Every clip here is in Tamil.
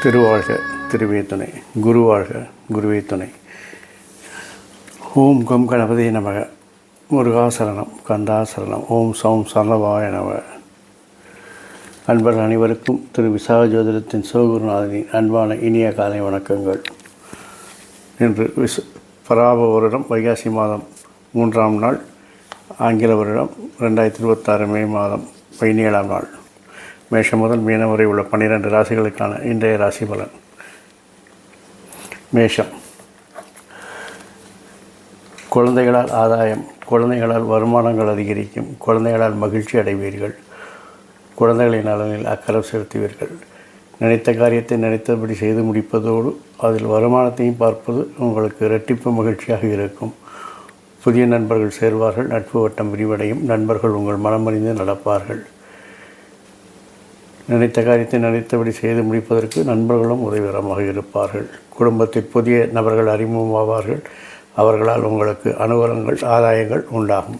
திருவாழ்க திருவே துணை, குருவாழ்க குருவே துணை. ஓம் கம் கணபதி நமக, முருகாசரணம், கந்தாசரணம், ஓம் சௌம் சரணவாய நமக. அன்பர்கள் அனைவருக்கும் திரு விசாக ஜோதிடத்தின் சிவகுருநாதனின் அன்பான இனிய காலை வணக்கங்கள். இன்று பராப வருடம் வைகாசி மாதம் 3ஆம் நாள், ஆங்கில வருடம் 2026 மே மாதம் 17ஆம் நாள். மேஷம் முதல் மீனம் வரை உள்ள 12 ராசிகளுக்கான இன்றைய ராசி பலன். மேஷம். குழந்தைகளால் ஆதாயம், குழந்தைகளால் வருமானங்கள் அதிகரிக்கும், குழந்தைகளால் மகிழ்ச்சி அடைவீர்கள், குழந்தைகளின் நலனில் அக்கறை செலுத்துவீர்கள். நினைத்த காரியத்தை நினைத்தபடி செய்து முடிப்பதோடு அதில் வருமானத்தையும் பார்ப்பது உங்களுக்கு இரட்டிப்பு மகிழ்ச்சியாக இருக்கும். புதிய நண்பர்கள் சேர்வார்கள், நட்பு வட்டம் விரிவடையும், நண்பர்கள் உங்கள் மனமறிந்து நடப்பார்கள். நினைத்த காரியத்தை நினைத்தபடி செய்து முடிப்பதற்கு நண்பர்களும் உதவிகரமாக இருப்பார்கள். குடும்பத்தில் புதிய நபர்கள் அறிமுகமாவார்கள், அவர்களால் உங்களுக்கு அனுகூலங்கள் ஆதாயங்கள் உண்டாகும்.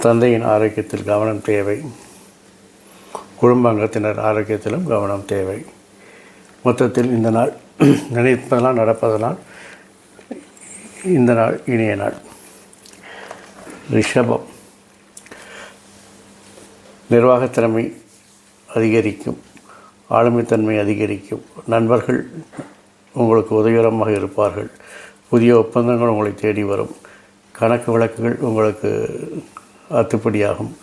தந்தையின் ஆரோக்கியத்தில் கவனம் தேவை, குடும்ப அங்கத்தினர் ஆரோக்கியத்திலும் கவனம் தேவை. மொத்தத்தில் இந்த நாள் நினைப்பதனால் நடப்பதனால் இந்த நாள் இனிய நாள். ரிஷபம். நிர்வாகத்திறமை அதிகரிக்கும், ஆளுமைத்தன்மை அதிகரிக்கும், நண்பர்கள் உங்களுக்கு உதவிகரமாக இருப்பார்கள். புதிய ஒப்பந்தங்கள் உங்களை தேடி வரும், கணக்கு வழக்குகள் உங்களுக்கு அத்துப்படியாகும்,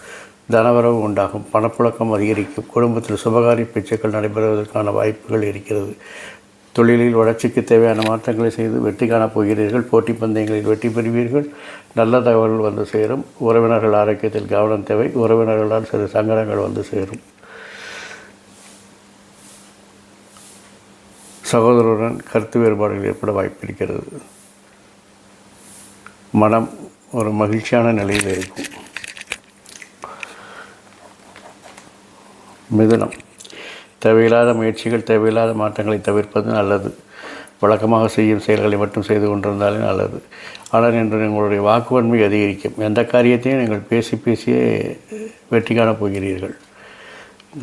தனவரவு உண்டாகும், பணப்புழக்கம் அதிகரிக்கும். குடும்பத்தில் சுபகாரிய பேச்சுக்கள் நடைபெறுவதற்கான வாய்ப்புகள் இருக்கிறது. தொழிலில் வளர்ச்சிக்கு தேவையான மாற்றங்களை செய்து வெற்றி காணப் போகிறீர்கள். போட்டி பந்தயங்களில் வெற்றி பெறுவீர்கள். நல்ல தகவல்கள் வந்து சேரும். உறவினர்கள் ஆரோக்கியத்தில் கவனம் தேவை, உறவினர்களால் சிறு சங்கடங்கள் வந்து சேரும். சகோதரருடன் கருத்து வேறுபாடுகள் ஏற்பட வாய்ப்பு இருக்கிறது. மனம் ஒரு மகிழ்ச்சியான நிலையில் இருக்கும். மிதுனம். தேவையில்லாத முயற்சிகள், தேவையில்லாத மாற்றங்களை தவிர்ப்பது நல்லது. வழக்கமாக செய்யும் செயல்களை மட்டும் செய்து கொண்டிருந்தாலே நல்லது. ஆனால் இன்று உங்களுடைய வாக்குவன்மை அதிகரிக்கும். எந்த காரியத்தையும் நீங்கள் பேசியே வெற்றி காணப் போகிறீர்கள்.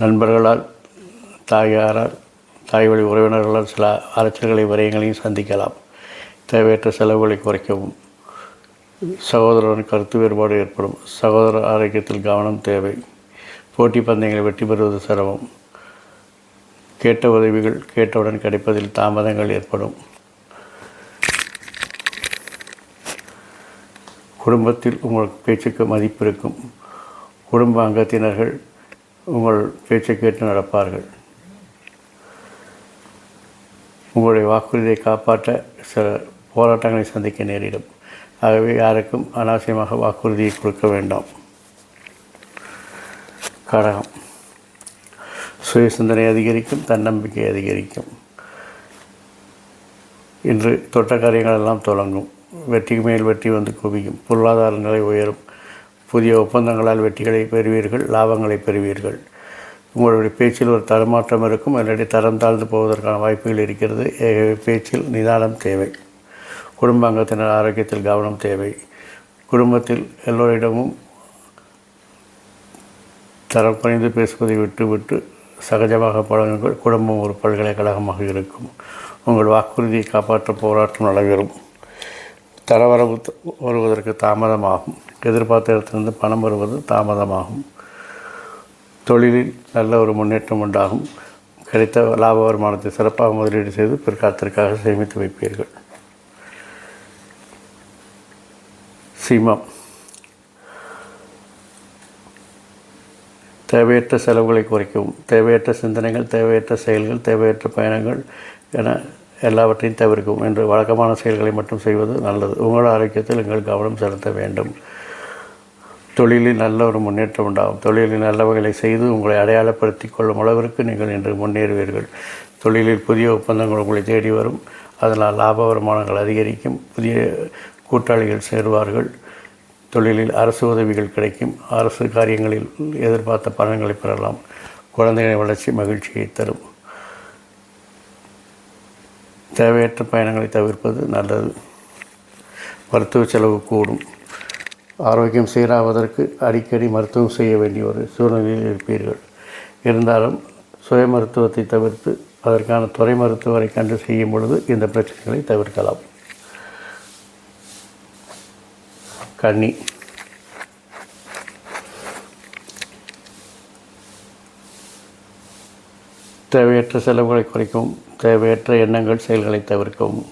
நண்பர்களால், தாயாரால், தாய் வழி உறவினர்களால் சில அலைச்சல்களை விரயங்களையும் சந்திக்கலாம். தேவையற்ற செலவுகளை குறைக்கவும். சகோதரன் கருத்து வேறுபாடு ஏற்படும். சகோதர ஆரோக்கியத்தில் கவனம் தேவை. போட்டி பந்தயங்களை வெற்றி பெறுவது சிரமம். கேட்ட உதவிகள் கேட்டவுடன் கிடைப்பதில் தாமதங்கள் ஏற்படும். குடும்பத்தில் உங்கள் பேச்சுக்கு மதிப்பு இருக்கும். குடும்ப அங்கத்தினர்கள் உங்கள் பேச்சை கேட்டு நடப்பார்கள். உங்களுடைய வாக்குறுதியை காப்பாற்ற சில போராட்டங்களை சந்திக்க நேரிடும். ஆகவே யாருக்கும் அனாவசியமாக வாக்குறுதியை கொடுக்க வேண்டாம். கடகம். சுய சிந்தனை அதிகரிக்கும், தன்னம்பிக்கை அதிகரிக்கும். இன்று தொட்ட காரியங்கள் எல்லாம் தொடங்கும். வெற்றிக்கு மேல் வெற்றி வந்து குவியும். பொருளாதார நிலை உயரும். புதிய ஒப்பந்தங்களால் வெற்றிகளை பெறுவீர்கள், லாபங்களை பெறுவீர்கள். உங்களுடைய பேச்சில் ஒரு தரமாற்றம் இருக்கும், அல்லது தரம் தாழ்ந்து போவதற்கான வாய்ப்புகள் இருக்கிறது. பேச்சில் நிதானம் தேவை. குடும்ப அங்கத்தினர் ஆரோக்கியத்தில் கவனம் தேவை. குடும்பத்தில் எல்லோரிடமும் தரம் குறைந்து பேசுவதை விட்டு சகஜமாக பழகுங்கள். குடும்பம் ஒரு பல்கலைக்கழகமாக இருக்கும். உங்கள் வாக்குறுதியை காப்பாற்ற போராட்டம் நடைபெறும். தரவரவு வருவதற்கு தாமதமாகும். எதிர்பார்த்த இடத்திலிருந்து பணம் வருவது தாமதமாகும். தொழிலில் நல்ல ஒரு முன்னேற்றம் உண்டாகும். கிடைத்த லாப வருமானத்தை சிறப்பாக முதலீடு செய்து பிற்காலத்திற்காக சேமித்து வைப்பீர்கள். சிம்மம். தேவையற்ற செலவுகளை குறைக்கவும். தேவையற்ற சிந்தனைகள், தேவையற்ற செயல்கள், தேவையற்ற பயணங்கள் என எல்லாவற்றையும் தவிர்க்கவும். என்று வழக்கமான செயல்களை மட்டும் செய்வது நல்லது. உங்கள் ஆரோக்கியத்தில் எங்கள் கவனம் செலுத்த வேண்டும். தொழிலில் நல்ல ஒரு முன்னேற்றம் உண்டாகும். தொழிலில் நல்ல வகைகளை செய்து உங்களை அடையாளப்படுத்தி கொள்ளும் அளவிற்கு நீங்கள் இன்று முன்னேறுவீர்கள். தொழிலில் புதிய ஒப்பந்தங்கள் உங்களை தேடி வரும். அதனால் லாப வருமானங்கள் அதிகரிக்கும். புதிய கூட்டாளிகள் சேருவார்கள். தொழிலில் அரசு உதவிகள் கிடைக்கும். அரசு காரியங்களில் எதிர்பார்த்த பலன்களை பெறலாம். குழந்தைகளின் வளர்ச்சி மகிழ்ச்சியை தரும். தேவையற்ற பயணங்களை தவிர்ப்பது நல்லது. மருத்துவ செலவு கூடும். ஆரோக்கியம் சீராவதற்கு அடிக்கடி மருத்துவம் செய்ய வேண்டிய ஒரு சூழ்நிலையில் இருப்பீர்கள். இருந்தாலும் சுய மருத்துவத்தை தவிர்த்து அதற்கான துறை மருத்துவரை கண்டு செய்யும் பொழுது இந்த பிரச்சனைகளை தவிர்க்கலாம். கன்னி. தேவையற்ற செலவுகளை குறைக்கவும், தேவையற்ற எண்ணங்கள் செயல்களை தவிர்க்கவும்.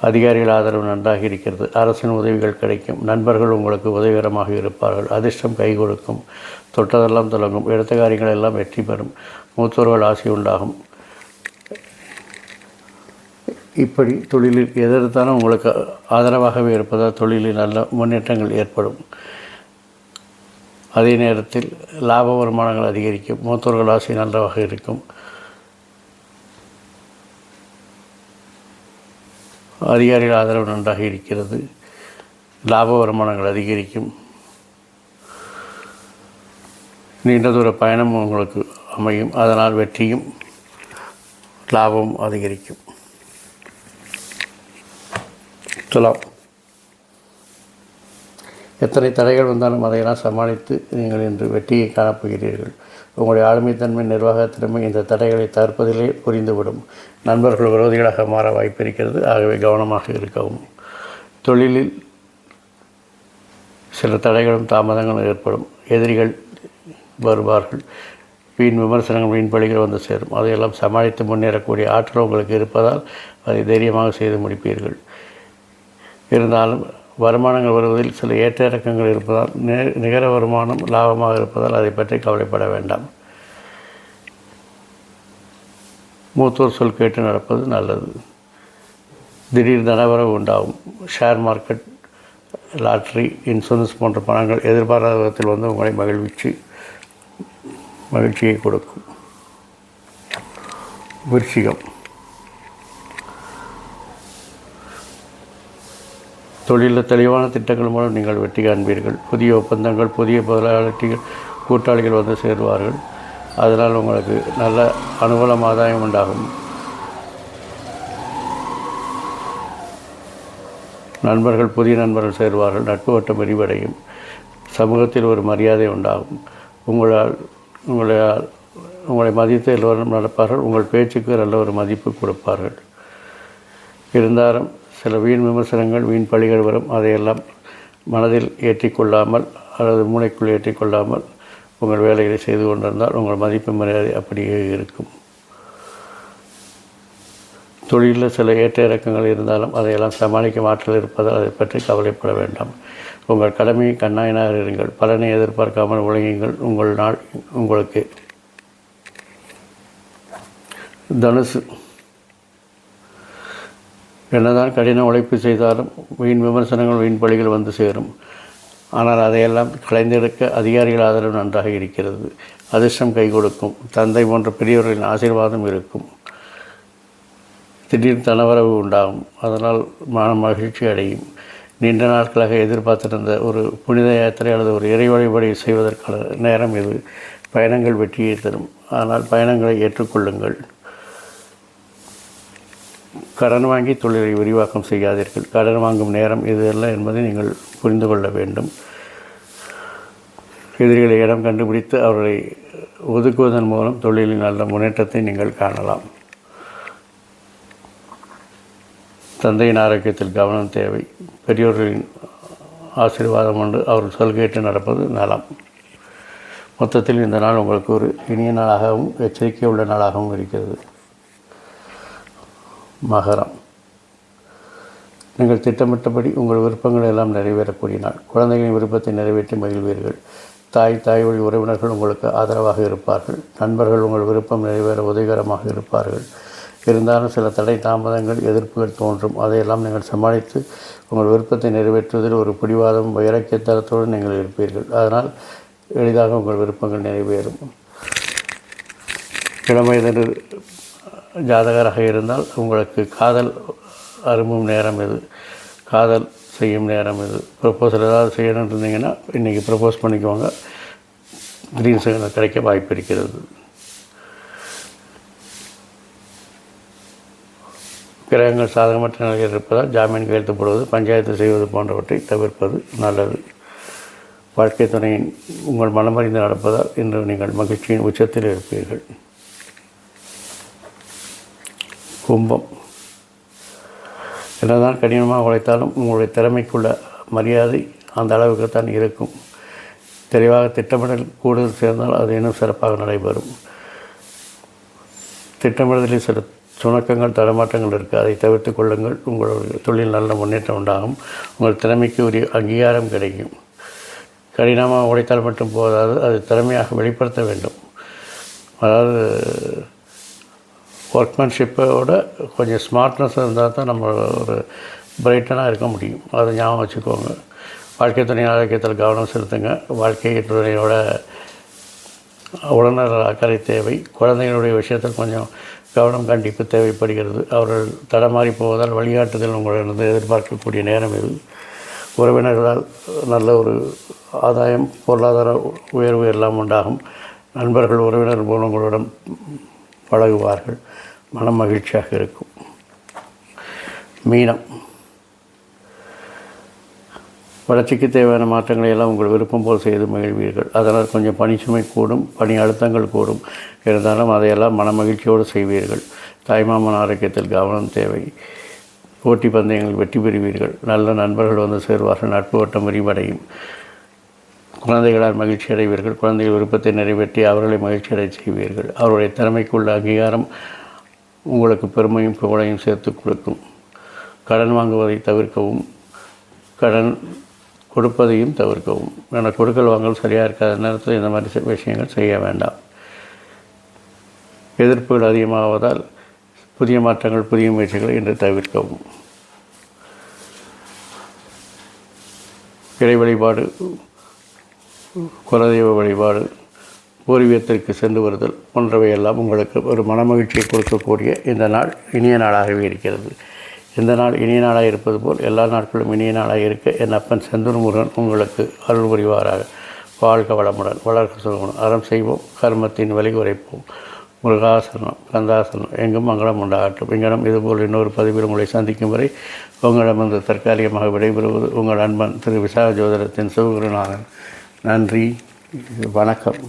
அதிகாரிகள் ஆதரவு நன்றாக இருக்கிறது. அரசின் உதவிகள் கிடைக்கும். நண்பர்கள் உங்களுக்கு உதவிகரமாக இருப்பார்கள். அதிர்ஷ்டம் கை கொடுக்கும். தொட்டதெல்லாம் தொடங்கும். எடுத்த காரியங்கள் எல்லாம் வெற்றி பெறும். மூத்தோர்கள் ஆசை உண்டாகும். இப்படி தொழிலில் எதிர்த்தாலும் உங்களுக்கு ஆதரவாகவே இருப்பதால் தொழிலில் நல்ல முன்னேற்றங்கள் ஏற்படும். அதே நேரத்தில் லாப வருமானங்கள் அதிகரிக்கும். மூத்தோர்கள் ஆசை நன்றாக இருக்கும். அதிகாரிகள் ஆதரவு நன்றாக இருக்கிறது. லாப வருமானங்கள் அதிகரிக்கும். நீண்ட தூர பயணம் உங்களுக்கு அமையும். அதனால் வெற்றியும் லாபமும் அதிகரிக்கும். துலாம். எத்தனை தடைகள் வந்தாலும் அதையெல்லாம் சமாளித்து நீங்கள் இன்று வெற்றியை காணப்போகிறீர்கள். உங்களுடைய ஆளுமைத்தன்மை, நிர்வாக திறமை இந்த தடைகளை தவிர்ப்பதிலே புரிந்துவிடும். நண்பர்கள் விரோதிகளாக மாற வாய்ப்பிருக்கிறது. ஆகவே கவனமாக இருக்கவும். தொழிலில் சில தடைகளும் தாமதங்களும் ஏற்படும். எதிரிகள் வருவார்கள். வீண் விமர்சனங்கள், வீண் பழிகள் வந்து சேரும். அதையெல்லாம் சமாளித்து முன்னேறக்கூடிய ஆற்றல் உங்களுக்கு இருப்பதால் அதை தைரியமாக செய்து முடிப்பீர்கள். இருந்தாலும் வருமானங்கள் வருவதில் சில ஏற்ற இறக்கங்கள் இருப்பதால் நிகர வருமானம் லாபமாக இருப்பதால் அதை பற்றி கவலைப்பட வேண்டாம். மூத்தோர் சொல் கேட்டு நடப்பது நல்லது. திடீர் தனவரவு உண்டாகும். ஷேர் மார்க்கெட், லாட்ரி, இன்சூரன்ஸ் போன்ற பணங்கள் எதிர்பாராத விதத்தில் வந்து உங்களை மகிழ்ச்சியை கொடுக்கும். விருச்சிகம். தொழிலில் தெளிவான திட்டங்கள் மூலம் நீங்கள் வெற்றி காண்பீர்கள். புதிய ஒப்பந்தங்கள், புதிய முதலாளிகள், கூட்டாளிகள் வந்து சேருவார்கள். அதனால் உங்களுக்கு நல்ல அனுகூலம், ஆதாயம் உண்டாகும். நண்பர்கள், புதிய நண்பர்கள் சேருவார்கள். நட்பு வட்டம் விரிவடையும். சமூகத்தில் ஒரு மரியாதை உண்டாகும். உங்களை மதித்து எல்லோரும் நடப்பார்கள். உங்கள் பேச்சுக்கு நல்ல ஒரு மதிப்பு கொடுப்பார்கள். இருந்தாலும் சில வீண் விமர்சனங்கள், வீண் பழிகள் வரும். அதையெல்லாம் மனதில் ஏற்றிக்கொள்ளாமல் அல்லது மூளைக்குள் ஏற்றிக்கொள்ளாமல் உங்கள் வேலைகளை செய்து கொண்டிருந்தால் உங்கள் மதிப்பு மரியாதை அப்படியே இருக்கும். தொழிலில் சில ஏற்ற இறக்கங்கள் இருந்தாலும் அதையெல்லாம் சமாளிக்கும் ஆற்றல் இருப்பதால் அதை பற்றி கவலைப்பட வேண்டாம். உங்கள் கடமையை கண்ணாயினாக இருங்கள். பலனை எதிர்பார்க்காமல் உழையுங்கள். உங்கள் நாள் உங்களுக்கு. தனுசு. என்னதான் கடின உழைப்பு செய்தாலும் வீண் விமர்சனங்கள், வீண் பழிகள் வந்து சேரும். ஆனால் அதையெல்லாம் கலைந்தெடுக்க அதிகாரிகள் ஆதரவு நன்றாக இருக்கிறது. அதிர்ஷ்டம் கை கொடுக்கும். தந்தை போன்ற பெரியவர்களின் ஆசீர்வாதம் இருக்கும். திடீர் தனவரவு உண்டாகும். அதனால் மன மகிழ்ச்சி அடையும். நீண்ட நாட்களாக எதிர்பார்த்திருந்த ஒரு புனித யாத்திரை அல்லது ஒரு இறை வழிபாடு செய்வதற்கான நேரம் இது. பயணங்கள் வெற்றியை தரும். ஆனால் பயணங்களை ஏற்றுக்கொள்ளுங்கள். கடன் வாங்கி தொழிலை விரிவாக்கம் செய்யாதீர்கள். கடன் வாங்கும் நேரம் இது அல்ல என்பதை நீங்கள் புரிந்து கொள்ள வேண்டும். எதிரிகளை இடம் கண்டுபிடித்து அவர்களை ஒதுக்குவதன் மூலம் தொழிலில் நல்ல முன்னேற்றத்தை நீங்கள் காணலாம். தந்தையின் ஆரோக்கியத்தில் கவனம் தேவை. பெரியோர்களின் ஆசீர்வாதம் கொண்டு அவர்கள் சொல் கேட்டு நடப்பது நலம். மொத்தத்தில் இந்த நாள் உங்களுக்கு ஒரு இனிய நாளாகவும் எச்சரிக்கை உள்ள நாளாகவும் இருக்கிறது. மகரம். நீங்கள் திட்டமிட்டபடி உங்கள் விருப்பங்கள் எல்லாம் நிறைவேறக்கூடிய நாள். குழந்தைகளின் விருப்பத்தை நிறைவேற்றி மகிழ்வீர்கள். தாய் வழி உறவினர்கள் உங்களுக்கு ஆதரவாக இருப்பார்கள். நண்பர்கள் உங்கள் விருப்பம் நிறைவேற உதவிகரமாக இருப்பார்கள். இருந்தாலும் சில தடை தாமதங்கள் எதிர்ப்புகள் தோன்றும். அதையெல்லாம் நீங்கள் சமாளித்து உங்கள் விருப்பத்தை நிறைவேற்றுவதில் ஒரு பிடிவாதம் வைராக்கியத்தனத்தோடு நீங்கள் இருப்பீர்கள். அதனால் எளிதாக உங்கள் விருப்பங்கள் நிறைவேறும். இளம் வயது ஜாதகராக இருந்தால் உங்களுக்கு காதல் அரும்பும் நேரம் இது, காதல் செய்யும் நேரம் இது. ப்ரப்போசல் ஏதாவது செய்யணும்னு இருந்தீங்கன்னா இன்றைக்கி ப்ரப்போஸ் பண்ணிக்கோங்க. கிரீன் சிக்னல் கிடைக்க வாய்ப்பு இருக்கிறது. கிரகங்கள் சாதகமற்ற நிலையில் இருப்பதால் ஜாமீன் கையெழுத்து போடுவது, பஞ்சாயத்து செய்வது போன்றவற்றை தவிர்ப்பது நல்லது. வாழ்க்கை துணையின் உங்கள் மனமறிந்து நடப்பதால் இன்று நீங்கள் மகிழ்ச்சியின் உச்சத்தில் இருப்பீர்கள். கும்பம். என்னதான் கடினமாக உழைத்தாலும் உங்களுடைய திறமைக்குள்ள மரியாதை அந்த அளவுக்குத்தான் இருக்கும். தெளிவாக திட்டமிடல் கூடுதல் சேர்ந்தால் அது இன்னும் சிறப்பாக நடைபெறும். திட்டமிடுதலில் சில சுணக்கங்கள் தடமாற்றங்கள் இருக்குது. அதை தவிர்த்து கொள்ளுங்கள். உங்களுடைய தொழில் நல்ல முன்னேற்றம் உண்டாகும். உங்கள் திறமைக்கு ஒரு அங்கீகாரம் கிடைக்கும். கடினமாக உழைத்தால் மட்டும் போதாது, அது திறமையாக வெளிப்படுத்த வேண்டும். அதாவது ஒர்க்மேன்ஷிப்போட கொஞ்சம் ஸ்மார்ட்னஸ் இருந்தால் தான் நம்ம ஒரு பிரைட்டனாக இருக்க முடியும். அதை ஞாபகம் வச்சுக்கோங்க. வாழ்க்கை துணை ஆரோக்கியத்தில் கவனம் செலுத்துங்க. வாழ்க்கை துணையோட உடனடி அக்கறை தேவை. குழந்தைகளுடைய விஷயத்தில் கொஞ்சம் கவனம் கண்டிப்பு தேவைப்படுகிறது. அவர்கள் தடமாறி போவதால் வழிகாட்டுதல் உங்களிடம் எதிர்பார்க்கக்கூடிய நேரம் இது. உறவினர்களால் நல்ல ஒரு ஆதாயம், பொருளாதார உயர்வு எல்லாம் உண்டாகும். நண்பர்கள் உறவினர் போல் உங்களுடன் பழகுவார்கள். மனம் மகிழ்ச்சியாக இருக்கும். மீனம். வளர்ச்சிக்கு தேவையான மாற்றங்களை எல்லாம் உங்கள் விருப்பம் போல் செய்து மகிழ்வீர்கள். அதனால் கொஞ்சம் பணிச்சுமை கூடும், பணி அழுத்தங்கள் கூடும். இருந்தாலும் அதையெல்லாம் மன மகிழ்ச்சியோடு செய்வீர்கள். தாய்மாமன் ஆரோக்கியத்தில் கவனம் தேவை. போட்டி பந்தயங்கள் வெற்றி பெறுவீர்கள். நல்ல நண்பர்கள் வந்து சேருவார்கள். நட்பு வட்டம் விரிவடையும். குழந்தைகளால் மகிழ்ச்சி அடைவீர்கள். குழந்தைகள் விருப்பத்தை நிறைவேற்றி அவர்களை மகிழ்ச்சி அடை செய்வீர்கள். அவருடைய திறமைக்குள்ள அங்கீகாரம் உங்களுக்கு பெருமையும் புகழையும் சேர்த்து கொடுக்கும். கடன் வாங்குவதை தவிர்க்கவும், கடன் கொடுப்பதையும் தவிர்க்கவும். ஏன்னா கொடுக்கல் வாங்கல் சரியாக இருக்காத நேரத்தில் இந்த மாதிரி விஷயங்கள் செய்ய வேண்டாம். எதிர்ப்புகள் அதிகமாவதால் புதிய மாற்றங்கள், புதிய முயற்சிகளை இன்று தவிர்க்கவும். இறை வழிபாடு, குலதெய்வ வழிபாடு, பூர்வீகத்திற்கு சென்று வருதல் போன்றவையெல்லாம் உங்களுக்கு ஒரு மனமகிழ்ச்சியை கொடுக்கக்கூடிய இந்த நாள் இனிய நாளாகவே இருக்கிறது. இந்த நாள் இனிய நாளாக இருப்பது போல் எல்லா நாட்களும் இனிய நாளாக இருக்க என் அப்பன் செந்தூர் முருகன் உங்களுக்கு அருள் புரிவாராக. வாழ்க வளமுடன், வளர்க்க சுகமுடன். அறம் செய்வோம், கர்மத்தின் வலி குறைப்போம். முருகாசனம், கந்தாசனம் எங்கும் மங்களம் உண்டாகட்டும். எங்களிடம் இதுபோல் இன்னொரு பதிவில் உங்களை சந்திக்கும் வரை உங்களிடமிருந்து தற்காலிகமாக விடைபெறுவது உங்கள் அன்பன் திரு விசாக ஜோதிடத்தின் சிவகுருநாதன். நன்றி, வணக்கம்.